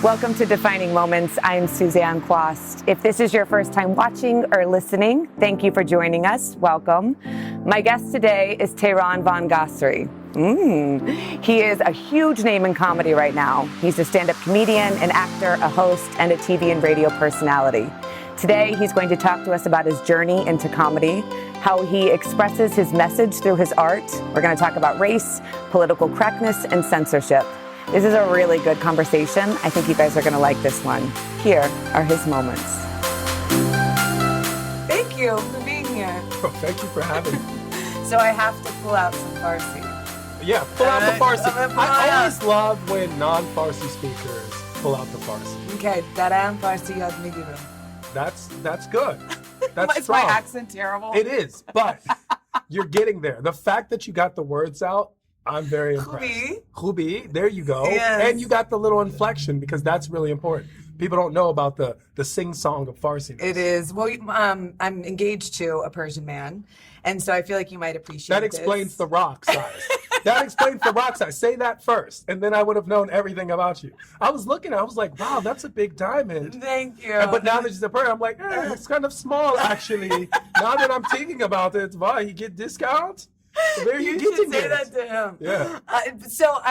Welcome to Defining Moments. I'm Suzanne Quast. If this is your first time watching or listening, thank you for joining us. Welcome. My guest today is Tehran Van Ghasri. He is a huge name in comedy right now. He's a stand-up comedian, an actor, a host, and a TV and radio personality. Today, he's going to talk to us about his journey into comedy, how he expresses his message through his art. We're going to talk about race, political correctness, and censorship. This is a really good conversation. I think you guys are going to like this one. Here are his moments. Thank you for being here. Oh, thank you for having me. So I have to pull out some Farsi. Yeah, pull out the Farsi. I always love when non-Farsi speakers pull out the Farsi. Okay, daram Farsi yad migiram. That's good. That's Is strong. my accent terrible? It is, but you're getting there. The fact that you got the words out, I'm very impressed. Khubi, there you go. Yes. And you got the little inflection because that's really important. People don't know about the sing-song of Farsi. It is. Well, I'm engaged to a Persian man, and so I feel like you might appreciate That explains this. the rock size. That explains the rock size. Say that first, and then I would have known everything about you. I was looking, I was like, wow, that's a big diamond. Thank you. But now that she's a Persian, I'm like, it's kind of small, actually. Now that I'm thinking about it, why, he get discounts? Where You you should getting say it? that to him. Yeah. So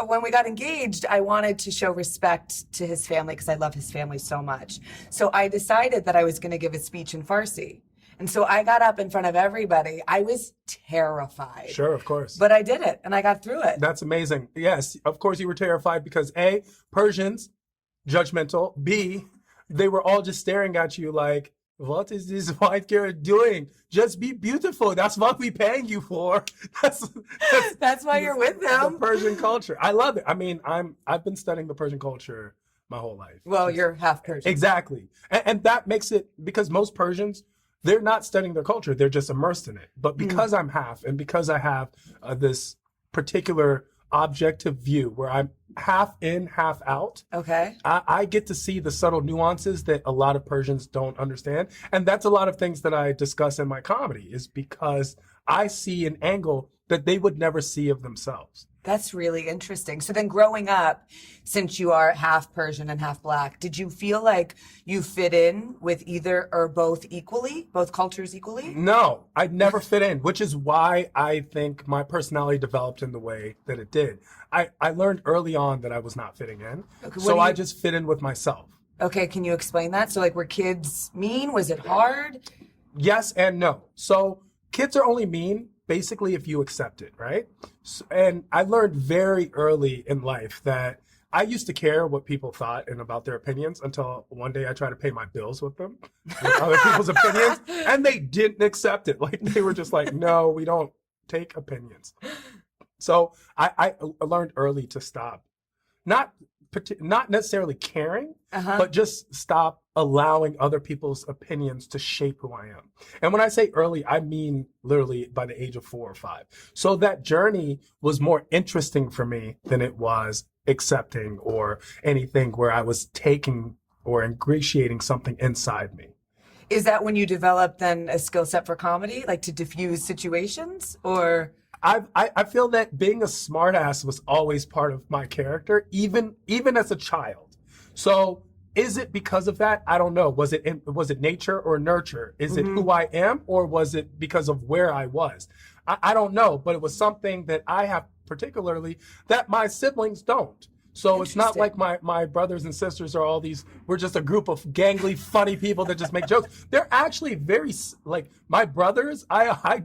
when we got engaged, I wanted to show respect to his family because I love his family so much. So I decided that I was going to give a speech in Farsi. And so I got up in front of everybody. I was terrified. Sure, of course. But I did it, and I got through it. That's amazing. Yes, of course you were terrified because A, Persians, judgmental. B, they were all just staring at you like, what is this white girl doing? Just be beautiful. That's what we're paying you for. That's why you're with The them. Persian culture. I love it. I mean, I've been studying the Persian culture my whole life. Well, you're half Persian. Exactly. And that makes it, because most Persians, they're not studying their culture. They're just immersed in it. But because I'm half, and because I have this particular objective view where I'm half in, half out, Okay. I get to see the subtle nuances that a lot of Persians don't understand. And that's a lot of things that I discuss in my comedy, is because I see an angle that they would never see of themselves. That's really interesting. So then growing up, since you are half Persian and half Black, did you feel like you fit in with either or both equally, both cultures equally? No, I never fit in, which is why I think my personality developed in the way that it did. I learned early on that I was not fitting in, so I just fit in with myself. Okay, can you explain that? So like, were kids mean? Was it hard? Yes and no. So kids are only mean basically if you accept it, right? And I learned very early in life that I used to care what people thought and about their opinions until one day I tried to pay my bills with them, with other people's opinions, and they didn't accept it. Like, they were just like, no, we don't take opinions. So I learned early to stop, not necessarily caring, but just stop allowing other people's opinions to shape who I am. And when I say early, I mean literally by the age of 4 or 5. So that journey was more interesting for me than it was accepting or anything where I was taking or ingratiating something inside me. Is that when you developed then a skill set for comedy, like to diffuse situations, or? I feel that being a smartass was always part of my character, even as a child. So is it because of that? I don't know. Was it nature or nurture? Is it who I am, or was it because of where I was? I don't know, but it was something that I have particularly that my siblings don't. So it's not like my brothers and sisters are all these, we're just a group of gangly, funny people that just make jokes. They're actually very, like, my brothers, I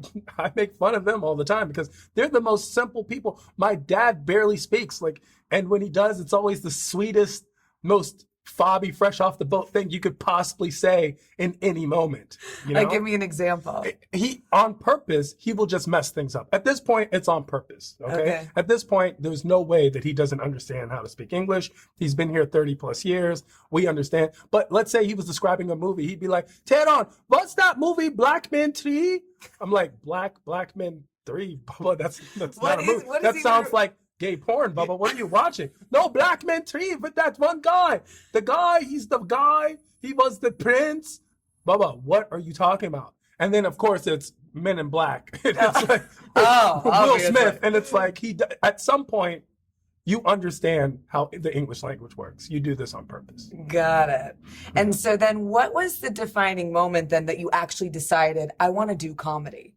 make fun of them all the time because they're the most simple people. My dad barely speaks, like, and when he does, it's always the sweetest, most fobby, fresh off the boat thing you could possibly say in any moment. You know? Like, give me an example. He, on purpose, he will just mess things up. At this point, it's on purpose, okay? At this point, there's no way that he doesn't understand how to speak English. He's been here 30 plus years. We understand. But let's say he was describing a movie. He'd be like, Tehran, what's that movie, Black Men 3? I'm like, Black Men 3? Bubba, that's not a movie. That sounds like gay porn, Bubba. What are you watching? No, Black Men 3 with that one guy. The guy, he's the guy. He was the prince. Bubba, what are you talking about? And then, of course, it's Men in Black. It's like Will Smith. And it's like, at some point, you understand how the English language works. You do this on purpose. Got it. And so then what was the defining moment then that you actually decided, I want to do comedy?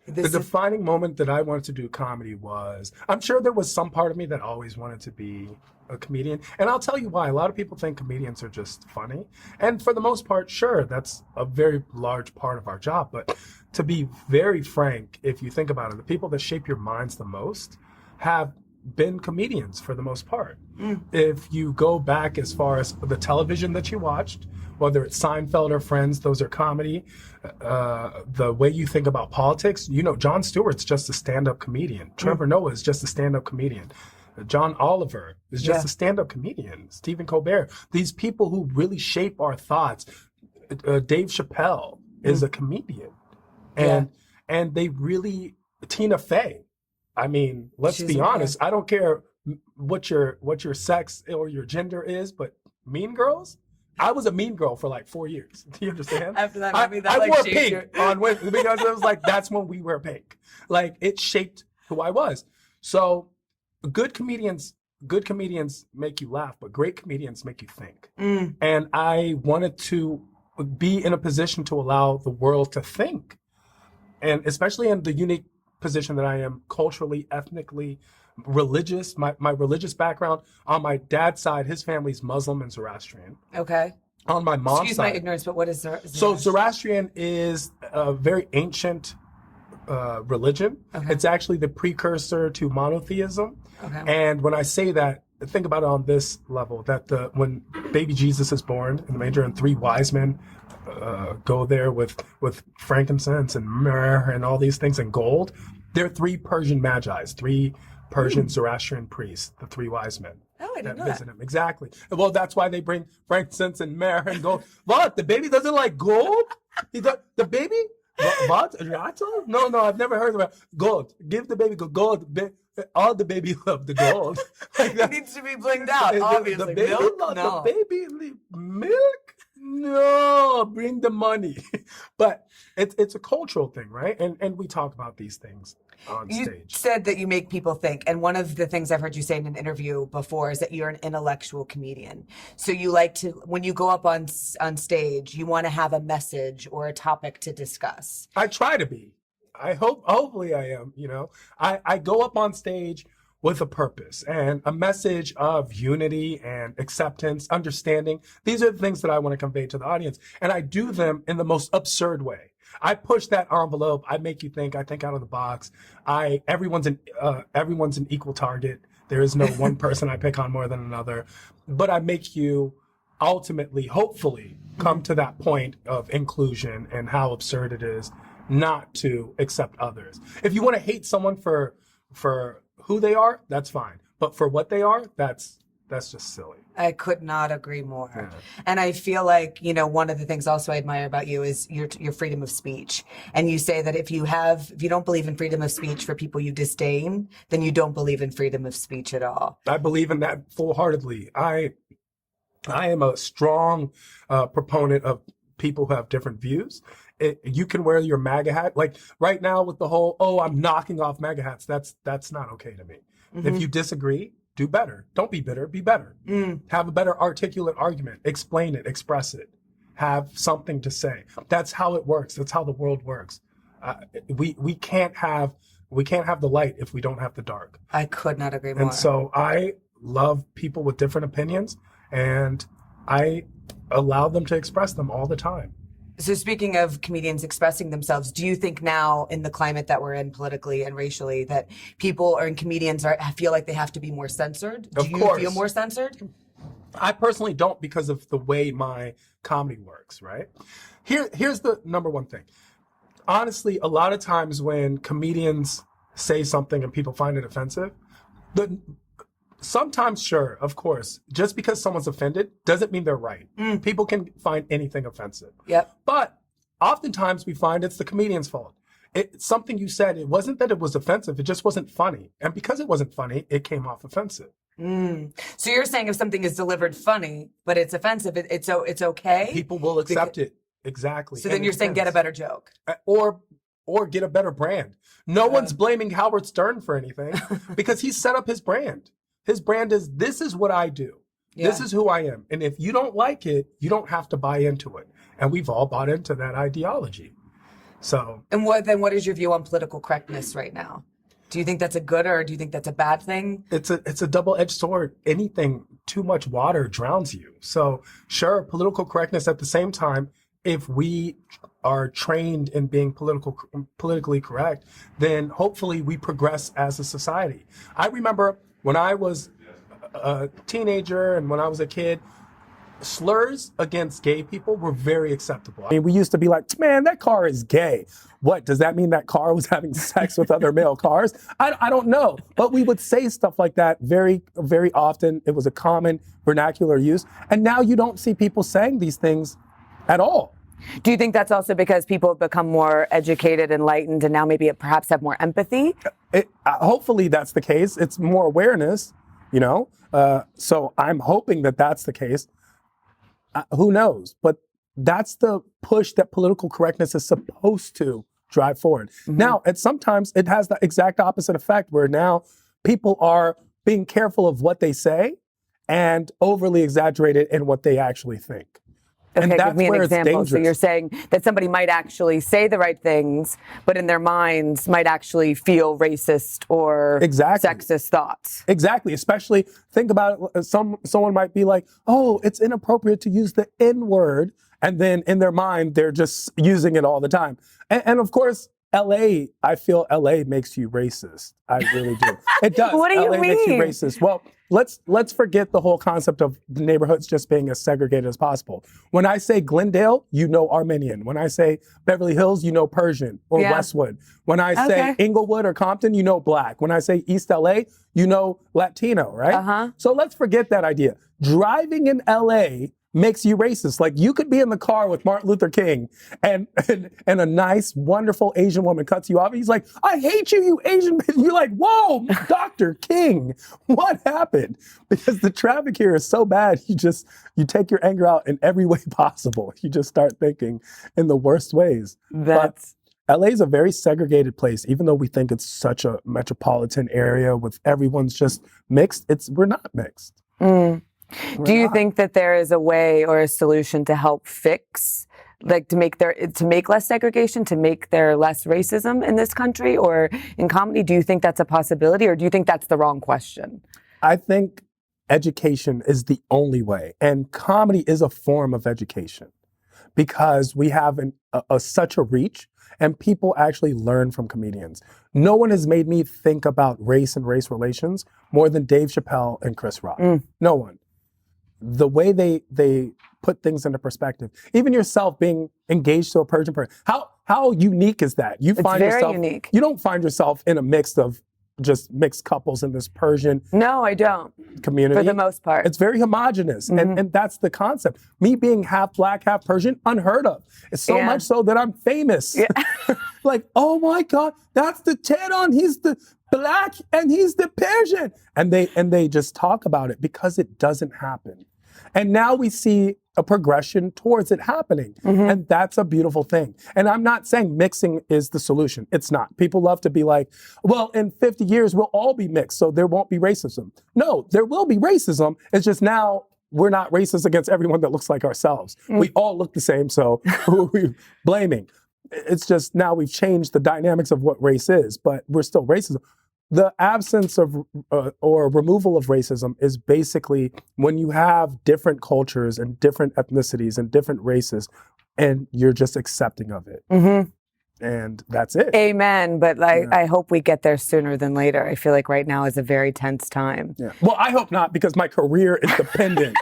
The defining moment that I wanted to do comedy was, I'm sure there was some part of me that always wanted to be a comedian. And I'll tell you why. A lot of people think comedians are just funny. And for the most part, sure, that's a very large part of our job. But to be very frank, if you think about it, the people that shape your minds the most have been comedians for the most part. If you go back as far as the television that you watched, whether it's Seinfeld or Friends, those are comedy. The way you think about politics, you know, Jon Stewart's just a stand-up comedian. Trevor Noah is just a stand-up comedian. John Oliver is just a stand-up comedian. Stephen Colbert. These people who really shape our thoughts. Dave Chappelle is a comedian. And they really, Tina Fey. I mean, let's be honest. I don't care what your sex or your gender is, but Mean Girls? I was a mean girl for like 4 years. Do you understand? After that movie, I wore pink because it was like, that's when we wear pink. Like, it shaped who I was. So good comedians make you laugh, but great comedians make you think. And I wanted to be in a position to allow the world to think. And especially in the unique position that I am, culturally, ethnically, religious, my religious background. On my dad's side, his family's Muslim and Zoroastrian. Okay. On my mom's Excuse side. my ignorance, but what is Zoroastrian? So Zoroastrian is a very ancient religion. Okay. It's actually the precursor to monotheism. Okay. And when I say that, think about it on this level, that when baby Jesus is born in the manger and 3 wise men go there with frankincense and myrrh and all these things and gold, they're 3 Persian magi's, 3 Persian Zoroastrian priests, the 3 wise men. Oh, I didn't know visit him. Exactly. Well, that's why they bring frankincense and myrrh and gold. What? The baby doesn't like gold? The baby? What? No, I've never heard about gold. Give the baby gold. All the baby love the gold. Like it needs to be blinged out, obviously. The baby milk? No. The baby milk? No, bring the money. But it's a cultural thing, right? And we talk about these things on stage. You said that you make people think, and one of the things I've heard you say in an interview before is that you're an intellectual comedian. So you like to, when you go up on stage, you want to have a message or a topic to discuss. I try to be. Hopefully I am, you know. I go up on stage with a purpose and a message of unity and acceptance, understanding. These are the things that I want to convey to the audience. And I do them in the most absurd way. I push that envelope. I make you think. I think out of the box. Everyone's an equal target. There is no one person I pick on more than another. But I make you ultimately, hopefully, come to that point of inclusion and how absurd it is not to accept others. If you want to hate someone for who they are, that's fine. But for what they are, that's just silly. I could not agree more. Yeah. And I feel like, you know, one of the things also I admire about you is your freedom of speech. And you say that if you don't believe in freedom of speech for people you disdain, then you don't believe in freedom of speech at all. I believe in that full-heartedly. I am a strong proponent of people who have different views. You can wear your MAGA hat. Like right now with the whole, I'm knocking off MAGA hats. That's not okay to me. Mm-hmm. If you disagree, do better. Don't be bitter. Be better. Have a better articulate argument. Explain it. Express it. Have something to say. That's how it works. That's how the world works. We can't have the light if we don't have the dark. I could not agree more. And so I love people with different opinions, and I allow them to express them all the time. So speaking of comedians expressing themselves, do you think now in the climate that we're in politically and racially that people and comedians feel like they have to be more censored? Do you feel more censored? I personally don't, because of the way my comedy works, right? Here's the number one thing. Honestly, a lot of times when comedians say something and people find it offensive, sometimes, sure, of course, just because someone's offended doesn't mean they're right. People can find anything offensive. Yep. But oftentimes we find it's the comedian's fault. It's something you said, it wasn't that it was offensive, it just wasn't funny. And because it wasn't funny, it came off offensive. So you're saying if something is delivered funny, but it's offensive, it's okay? People will accept it. Exactly. So then you're saying get a better joke. Or get a better brand. No one's blaming Howard Stern for anything because he set up his brand. His brand is, this is what I do. Yeah. This is who I am. And if you don't like it, you don't have to buy into it. And we've all bought into that ideology. So. And what is your view on political correctness right now? Do you think that's a good or do you think that's a bad thing? It's a double-edged sword. Anything, too much water drowns you. So sure, political correctness at the same time, if we are trained in being politically correct, then hopefully we progress as a society. I remember when I was a teenager and when I was a kid, slurs against gay people were very acceptable. I mean, we used to be like, man, that car is gay. What, does that mean that car was having sex with other male cars? I don't know. But we would say stuff like that very, very often. It was a common vernacular use. And now you don't see people saying these things at all. Do you think that's also because people have become more educated, enlightened, and now maybe perhaps have more empathy? Hopefully that's the case. It's more awareness, you know? So I'm hoping that that's the case. Who knows? But that's the push that political correctness is supposed to drive forward. Mm-hmm. Now, sometimes it has the exact opposite effect where now people are being careful of what they say and overly exaggerated in what they actually think. Okay, and that's give me an where example. It's dangerous. So you're saying that somebody might actually say the right things, but in their minds might actually feel racist or sexist thoughts. Exactly. Especially think about it. Someone might be like, oh, it's inappropriate to use the N-word. And then in their mind, they're just using it all the time. And of course, I feel LA makes you racist. I really do. It does. What do you LA mean? Makes you racist. Well, let's forget the whole concept of the neighborhoods just being as segregated as possible. When I say Glendale, you know Armenian. When I say Beverly Hills, you know Persian or Westwood. When I say Inglewood or Compton, you know Black. When I say East LA, you know Latino, right? Uh-huh. So let's forget that idea. Driving in LA makes you racist. Like you could be in the car with Martin Luther King and a nice, wonderful Asian woman cuts you off. And he's like, I hate you, you Asian bitch. You're like, whoa, Dr. King, what happened? Because the traffic here is so bad. You take your anger out in every way possible. You just start thinking in the worst ways. But LA is a very segregated place, even though we think it's such a metropolitan area with everyone's just mixed. We're not mixed. Mm. Do you think that there is a way or a solution to help fix, like to make less segregation, to make there less racism in this country or in comedy? Do you think that's a possibility or do you think that's the wrong question? I think education is the only way. And comedy is a form of education because we have such a reach and people actually learn from comedians. No one has made me think about race and race relations more than Dave Chappelle and Chris Rock. No one. The way they put things into perspective, even yourself being engaged to a Persian person, how unique is that? It's very unique. You don't find yourself in a mix of just mixed couples in this Persian No, I don't. Community. For the most part. It's very homogenous. Mm-hmm. And that's the concept. Me being half Black, half Persian, unheard of. It's so much so that I'm famous. Yeah. Like, oh my God, that's the Tehran. He's the Black and he's the Persian. And they just talk about it because it doesn't happen. And now we see a progression towards it happening. Mm-hmm. And that's a beautiful thing. And I'm not saying mixing is the solution. It's not. People love to be like, well, in 50 years, we'll all be mixed, so there won't be racism. No, there will be racism. It's just now we're not racist against everyone that looks like ourselves. Mm. We all look the same, so who are we blaming? It's just now we've changed the dynamics of what race is, but we're still racism. The absence of or removal of racism is basically when you have different cultures and different ethnicities and different races, and you're just accepting of it. Mm-hmm. And that's it. Amen. But I hope we get there sooner than later. I feel like right now is a very tense time. Yeah. Well, I hope not, because my career is dependent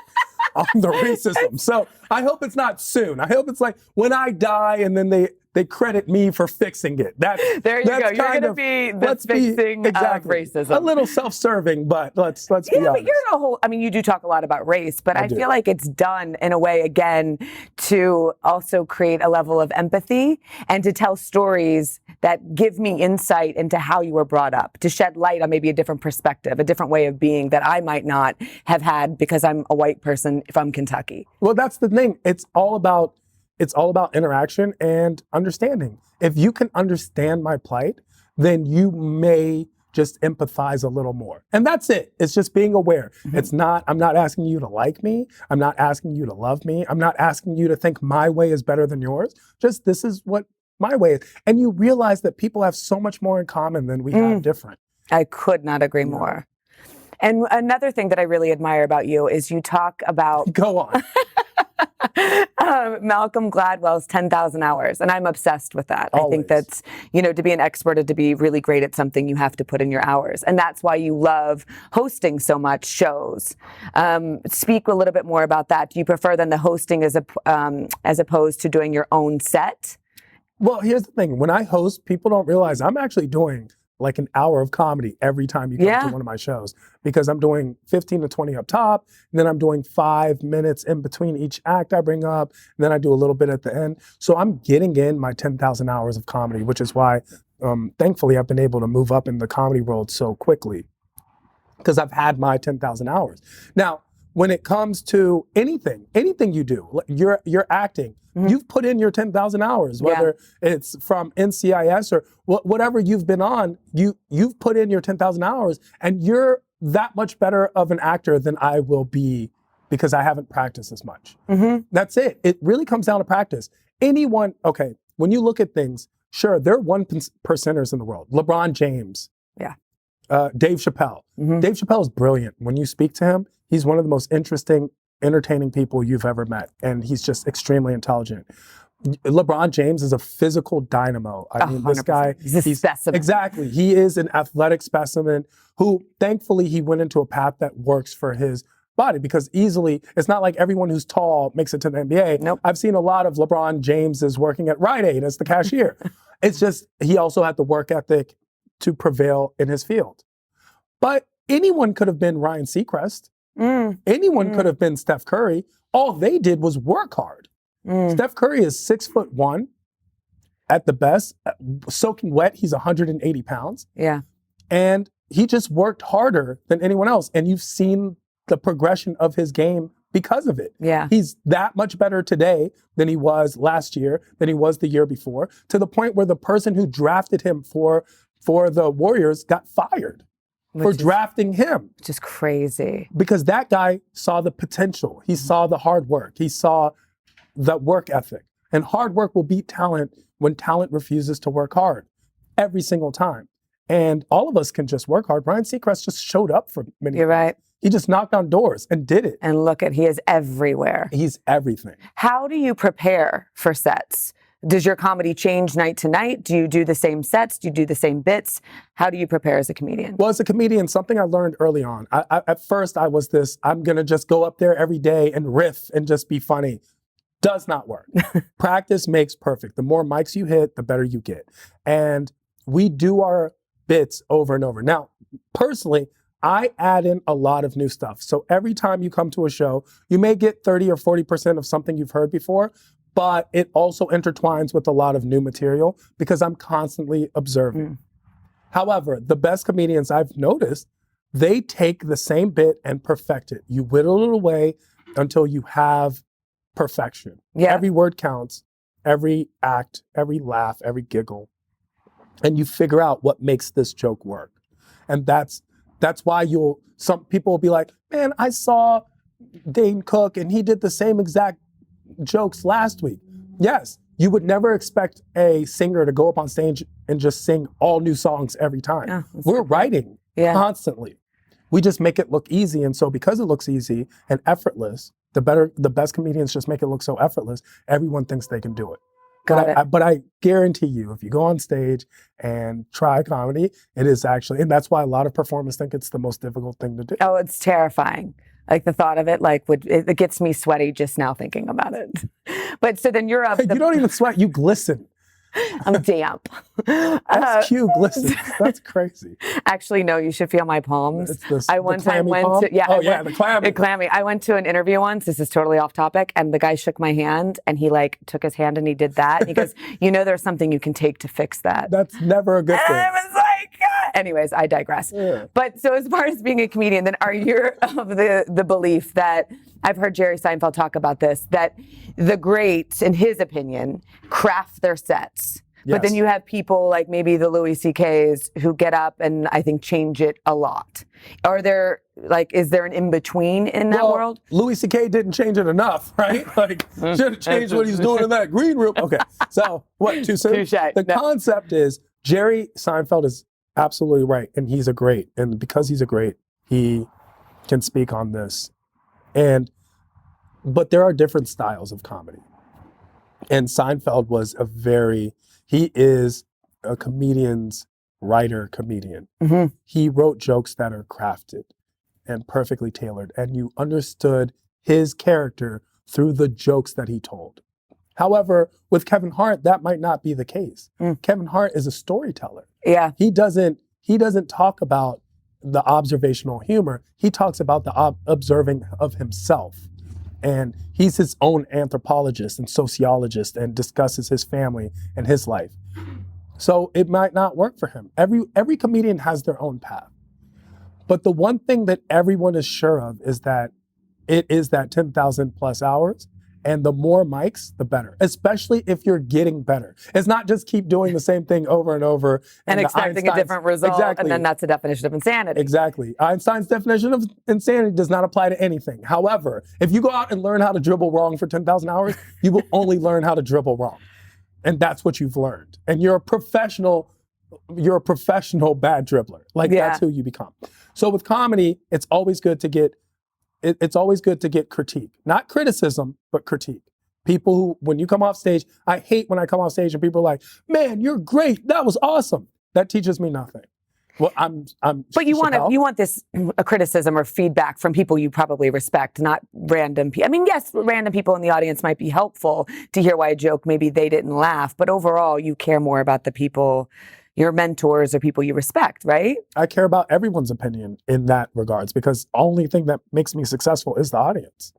on the racism. So I hope it's not soon. I hope it's like when I die and then they credit me for fixing it. There you go. You're going to be the fixing of racism. A little self-serving, but let's be honest. But you do talk a lot about race, but I feel like it's done in a way, again, to also create a level of empathy and to tell stories that give me insight into how you were brought up, to shed light on maybe a different perspective, a different way of being that I might not have had because I'm a white person from Kentucky. Well, that's the thing. It's all about interaction and understanding. If you can understand my plight, then you may just empathize a little more. And that's it. It's just being aware. I'm not asking you to like me. I'm not asking you to love me. I'm not asking you to think my way is better than yours. Just this is what my way is. And you realize that people have so much more in common than we have different. I could not agree more. And another thing that I really admire about you is you talk about Go on. Malcolm Gladwell's 10,000 hours. And I'm obsessed with that. Always. I think that's, to be an expert and to be really great at something, you have to put in your hours. And that's why you love hosting so much shows. Speak a little bit more about that. Do you prefer then the hosting as opposed to doing your own set? Well, here's the thing. When I host, people don't realize I'm actually doing like an hour of comedy every time you come to one of my shows, because I'm doing 15 to 20 up top, and then I'm doing 5 minutes in between each act I bring up, and then I do a little bit at the end. So I'm getting in my 10,000 hours of comedy, which is why, thankfully, I've been able to move up in the comedy world so quickly, because I've had my 10,000 hours. Now, when it comes to anything you do, you're acting, you've put in your 10,000 hours, whether it's from NCIS or whatever you've been on, you've put in your 10,000 hours, and you're that much better of an actor than I will be because I haven't practiced as much. That's it. It really comes down to practice. When you look at things, sure, there are 1%ers in the world. LeBron James. Dave Chappelle. Dave Chappelle is brilliant. When you speak to him, he's one of the most interesting, entertaining people you've ever met. And he's just extremely intelligent. LeBron James is a physical dynamo. I mean, this guy, he's a specimen. Exactly. He is an athletic specimen who, thankfully, he went into a path that works for his body, because easily, it's not like everyone who's tall makes it to the NBA. Nope. I've seen a lot of LeBron Jameses working at Rite Aid as the cashier. It's just, he also had the work ethic to prevail in his field. But anyone could have been Ryan Seacrest. Anyone could have been Steph Curry. All they did was work hard. Steph Curry is 6'1" at the best. Soaking wet, he's 180 pounds. Yeah. And he just worked harder than anyone else. And you've seen the progression of his game because of it. Yeah. He's that much better today than he was last year, than he was the year before, to the point where the person who drafted him for the Warriors got fired for drafting him. Which is crazy. Because that guy saw the potential. He saw the hard work. He saw the work ethic. And hard work will beat talent when talent refuses to work hard every single time. And all of us can just work hard. Ryan Seacrest just showed up for many. You're right. He just knocked on doors and did it. And he is everywhere. He's everything. How do you prepare for sets? Does your comedy change night to night? Do you do the same sets? Do you do the same bits? How do you prepare as a comedian? Well, as a comedian, something I learned early on. At first, I was I'm going to just go up there every day and riff and just be funny. Does not work. Practice makes perfect. The more mics you hit, the better you get. And we do our bits over and over. Now, personally, I add in a lot of new stuff. So every time you come to a show, you may get 30 or 40% of something you've heard before, but it also intertwines with a lot of new material because I'm constantly observing. However, the best comedians I've noticed, they take the same bit and perfect it. You whittle it away until you have perfection. Yeah. Every word counts, every act, every laugh, every giggle. And you figure out what makes this joke work. And that's why some people will be like, man, I saw Dane Cook and he did the same exact jokes last week. Yes, you would never expect a singer to go up on stage and just sing all new songs every time. Yeah, we're writing constantly. We just make it look easy. And so because it looks easy and effortless, the best comedians just make it look so effortless, everyone thinks they can do it. But I guarantee you, if you go on stage and try comedy, it is actually, and that's why a lot of performers think it's the most difficult thing to do. Oh, it's terrifying. Like the thought of it, it gets me sweaty just now thinking about it. But so then you're up. You don't even sweat, you glisten. I'm damp. SQ glistens. That's crazy. Actually, no, you should feel my palms. The clammy. I went to an interview once. This is totally off topic. And the guy shook my hand and he took his hand and he did that. And he goes, there's something you can take to fix that. That's never a good thing. And I was like, anyways, I digress. Yeah. But so as far as being a comedian, then are you of the belief that, I've heard Jerry Seinfeld talk about this, that the greats, in his opinion, craft their sets. But then you have people like maybe the Louis C.K.'s who get up and I think change it a lot. Is there an in-between in that world? Louis C.K. didn't change it enough, right? Like, should have changed what he's doing in that green room. Okay, so what, too soon? The concept is Jerry Seinfeld is absolutely right, and he's a great. And because he's a great, he can speak on this. But there are different styles of comedy. And Seinfeld was he is a comedian's comedian. Mm-hmm. He wrote jokes that are crafted and perfectly tailored, and you understood his character through the jokes that he told. However, with Kevin Hart, that might not be the case. Kevin Hart is a storyteller. Yeah. He doesn't talk about the observational humor. He talks about the observing of himself. And he's his own anthropologist and sociologist and discusses his family and his life. So it might not work for him. Every comedian has their own path. But the one thing that everyone is sure of is that it is that 10,000 plus hours. And the more mics, the better, especially if you're getting better. It's not just keep doing the same thing over and over. And expecting a different result. Exactly. And then that's the definition of insanity. Exactly. Einstein's definition of insanity does not apply to anything. However, if you go out and learn how to dribble wrong for 10,000 hours, you will only learn how to dribble wrong. And that's what you've learned. And you're a professional bad dribbler. That's who you become. So with comedy, it's always good to get critique. Not criticism, but critique. People who, when you come off stage, I hate when I come off stage and people are like, man, you're great. That was awesome. That teaches me nothing. Well, But you want this a criticism or feedback from people you probably respect, not random people. I mean, yes, random people in the audience might be helpful to hear why a joke, maybe they didn't laugh, but overall you care more about the people, your mentors or people you respect, right? I care about everyone's opinion in that regards because the only thing that makes me successful is the audience.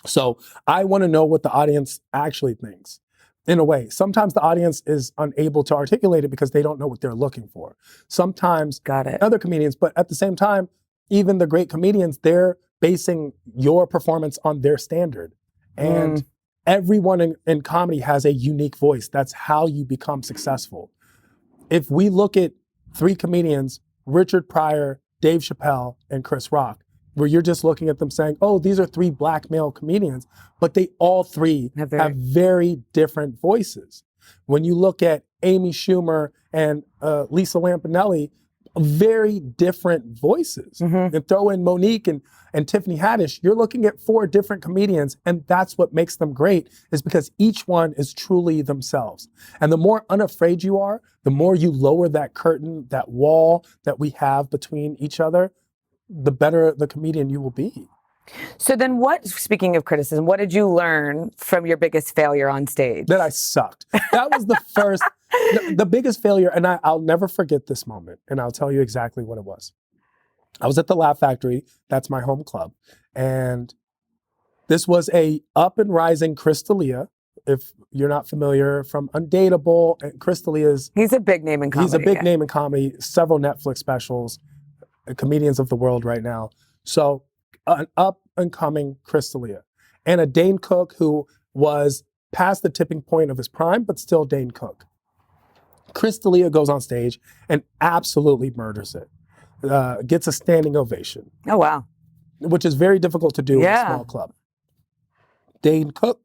So I want to know what the audience actually thinks. In a way, sometimes the audience is unable to articulate it because they don't know what they're looking for. Sometimes other comedians, but at the same time, even the great comedians, they're basing your performance on their standard. And everyone in comedy has a unique voice. That's how you become successful. If we look at three comedians, Richard Pryor, Dave Chappelle, and Chris Rock, where you're just looking at them saying, oh, these are three black male comedians, but they all three have very different voices. When you look at Amy Schumer and Lisa Lampanelli, very different voices. And throw in Monique and Tiffany Haddish, you're looking at four different comedians, and that's what makes them great, is because each one is truly themselves. And the more unafraid you are, the more you lower that curtain, that wall that we have between each other, the better the comedian you will be. So then speaking of criticism, what did you learn from your biggest failure on stage? That I sucked. That was the first, the biggest failure, and I'll never forget this moment, and I'll tell you exactly what it was. I was at the Laugh Factory, that's my home club, and this was a up and rising Chris D'Elia. If you're not familiar, from Undateable, and Chris D'Elia's... He's a big name in comedy. He's a big name in comedy, several Netflix specials, comedians of the world right now. So an up and coming Chris D'Elia. And a Dane Cook who was past the tipping point of his prime, but still Dane Cook. Chris D'Elia goes on stage and absolutely murders it. Gets a standing ovation. Oh, wow. Which is very difficult to do in a small club. Dane Cook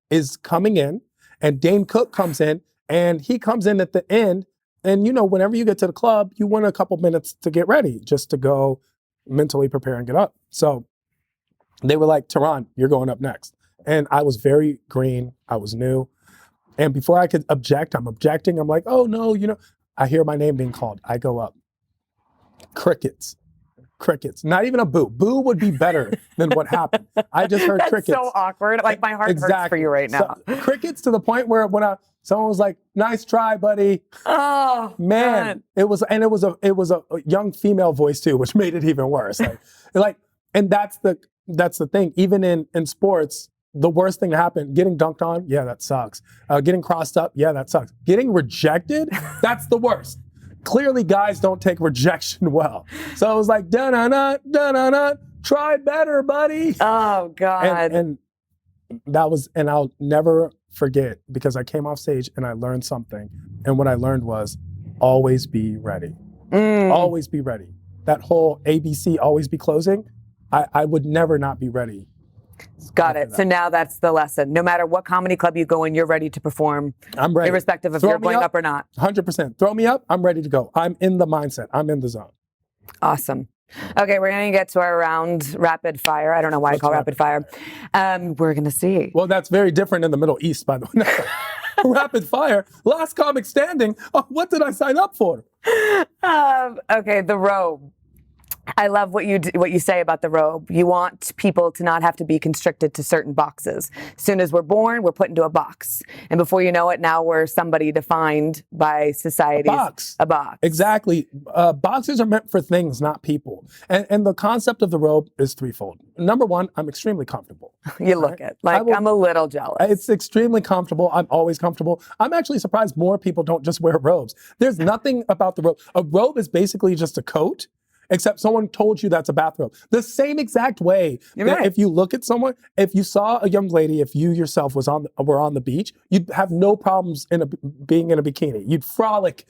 is coming in, and Dane Cook comes in, and he comes in at the end. And, you know, whenever you get to the club, you want a couple minutes to get ready, just to go mentally prepare and get up. So they were like, Tehran, you're going up next. And I was very green. I was new. And before I could object, I'm objecting. I'm like, oh, no, you know, I hear my name being called. I go up. Crickets. Not even a boo. Boo would be better than what happened. I just heard crickets. That's so awkward. Like, my heart hurts for you right now. So, crickets to the point where someone was like, nice try, buddy. Oh, man. It was a young female voice too, which made it even worse. And that's the thing. Even in sports, the worst thing to happen, getting dunked on, yeah, that sucks. Getting crossed up, yeah, that sucks. Getting rejected, that's the worst. Clearly, guys don't take rejection well. So it was like, da-na-na, da-na-na, try better, buddy. Oh, God. And and I'll never forget, because I came off stage and I learned something. And what I learned was always be ready. Always be ready. That whole ABC, always be closing, I would never not be ready. Got it. So now that's the lesson. No matter what comedy club you go in, you're ready to perform. I'm ready. Irrespective of if you're going up or not. 100%. Throw me up, I'm ready to go. I'm in the mindset. I'm in the zone. Awesome. Okay, we're going to get to our round rapid fire. I don't know why I call rapid fire. We're going to see. Well, that's very different in the Middle East, by the way. Rapid fire. Last comic standing. Oh, what did I sign up for? Okay, the robe. I love what you say about the robe. You want people to not have to be constricted to certain boxes. As soon as we're born, we're put into a box. And before you know it, now we're somebody defined by society. A box. Exactly. Boxes are meant for things, not people. And the concept of the robe is threefold. Number one, I'm extremely comfortable. You look it. Like, I'm a little jealous. It's extremely comfortable. I'm always comfortable. I'm actually surprised more people don't just wear robes. There's nothing about the robe. A robe is basically just a coat, except someone told you that's a bathrobe. The same exact way that if you look at someone, if you saw a young lady, if you yourself were on the beach, you'd have no problems being in a bikini. You'd frolic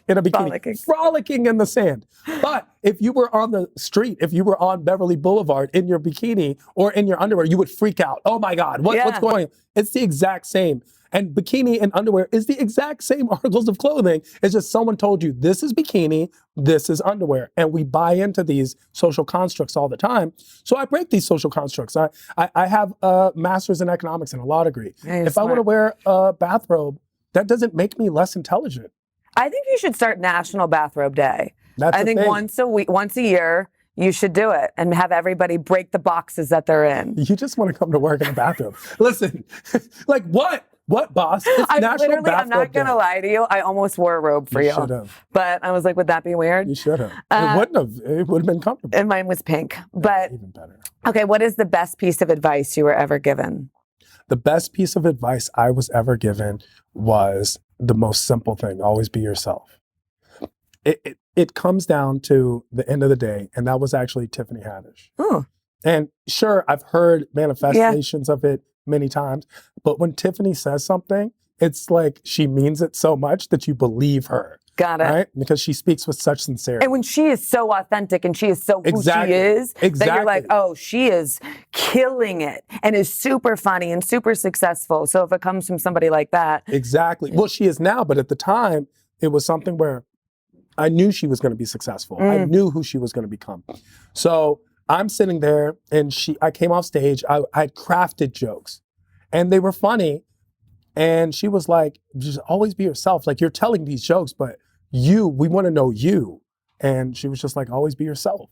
in a bikini, frolicking in the sand. But if you were on the street, if you were on Beverly Boulevard in your bikini or in your underwear, you would freak out. Oh my God, what's going on? It's the exact same. And bikini and underwear is the exact same articles of clothing. It's just someone told you this is bikini, this is underwear. And we buy into these social constructs all the time. So I break these social constructs. I have a master's in economics and a law degree. If I want to wear a bathrobe, that doesn't make me less intelligent. I think you should start National Bathrobe Day. I think once a year, you should do it and have everybody break the boxes that they're in. You just want to come to work in a bathrobe. Listen, like what? What, boss? It's National Bathrobe I'm not going to lie to you. I almost wore a robe for you. You should have. But I was like, would that be weird? You should have. It wouldn't have. It would have been comfortable. And mine was pink. But even better. Okay, what is the best piece of advice you were ever given? The best piece of advice I was ever given was the most simple thing. Always be yourself. It comes down to the end of the day, and that was actually Tiffany Haddish. Oh. And sure, I've heard manifestations of it many times, but when Tiffany says something, it's like she means it so much that you believe her. Got it. Right? Because she speaks with such sincerity. And when she is so authentic and she is so who she is, that you're like, oh, she is killing it and is super funny and super successful. So if it comes from somebody like that. Exactly. Well, she is now, but at the time, it was something where I knew she was going to be successful. I knew who she was going to become. So I'm sitting there and I came off stage. I had crafted jokes and they were funny. And she was like, just always be yourself. Like, you're telling these jokes, but we want to know you. And she was just like, always be yourself.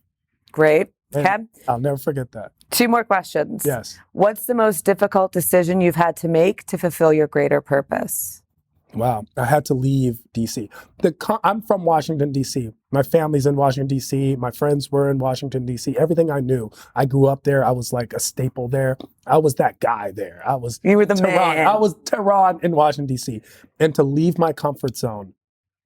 Great. Okay. I'll never forget that. 2 more questions. Yes. What's the most difficult decision you've had to make to fulfill your greater purpose? Wow. I had to leave DC. I'm from Washington, DC. My family's in Washington, DC. My friends were in Washington, DC. Everything I knew. I grew up there. I was like a staple there. I was that guy there. You were the Tehran. man. I was Tehran in Washington, DC. And to leave my comfort zone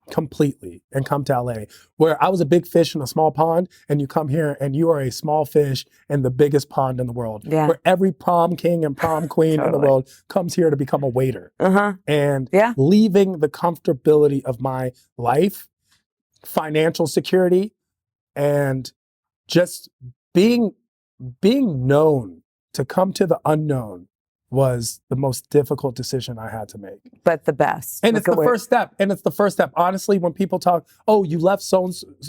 completely and come to LA, where I was a big fish in a small pond, and you come here and you are a small fish in the biggest pond in the world, where every prom king and prom queen in the world comes here to become a waiter. And leaving the comfortability of my life, financial security, and just being known to come to the unknown was the most difficult decision I had to make. But the best. And it's the first step. Honestly, when people talk, oh, you left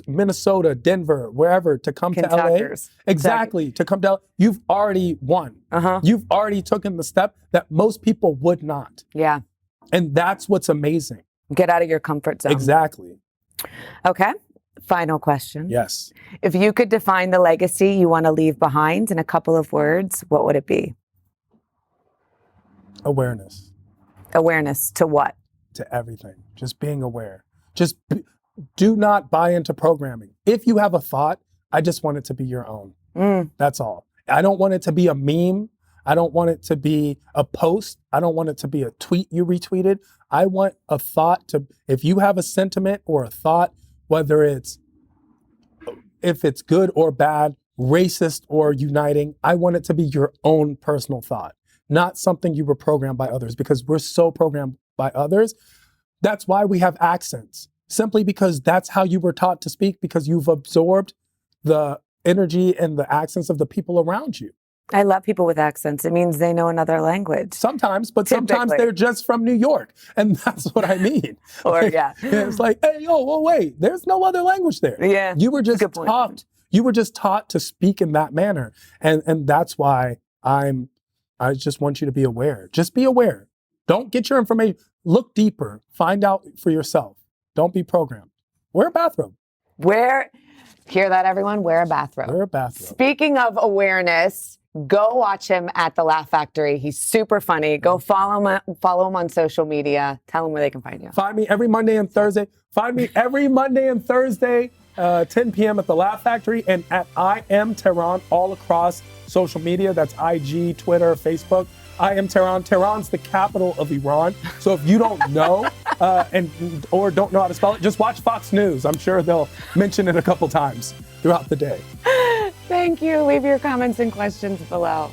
Minnesota, Denver, wherever to come to LA. Exactly. To come to LA. You've already won. You've already taken the step that most people would not. Yeah. And that's what's amazing. Get out of your comfort zone. Exactly. Okay. Final question. Yes. If you could define the legacy you want to leave behind in a couple of words, what would it be? Awareness. Awareness to what? To everything. Just being aware. Do not buy into programming. If you have a thought, I just want it to be your own. That's all. I don't want it to be a meme. I don't want it to be a post. I don't want it to be a tweet you retweeted. I want a thought if you have a sentiment or a thought, whether if it's good or bad, racist or uniting, I want it to be your own personal thought. not something you were programmed by others, because we're so programmed by others. That's why we have accents, simply because that's how you were taught to speak, because you've absorbed the energy and the accents of the people around you. I love people with accents. It means they know another language. Sometimes, but sometimes they're just from New York. And that's what I mean. Or, like, yeah. It's like, hey, yo, well, wait, there's no other language there. Yeah. You were just taught. You were just taught to speak in that manner. And that's why I just want you to be aware. Just be aware. Don't get your information. Look deeper. Find out for yourself. Don't be programmed. Wear a bathrobe. Hear that, everyone? Wear a bathrobe. Wear a bathrobe. Speaking of awareness, go watch him at the Laugh Factory. He's super funny. Go follow him on social media. Tell him where they can find you. Find me every Monday and Thursday. 10 p.m. at the Laugh Factory, and at I Am Tehran all across social media. That's IG, Twitter, Facebook. I Am Tehran. Tehran's the capital of Iran. So if you don't know or don't know how to spell it, just watch Fox News. I'm sure they'll mention it a couple times throughout the day. Thank you. Leave your comments and questions below.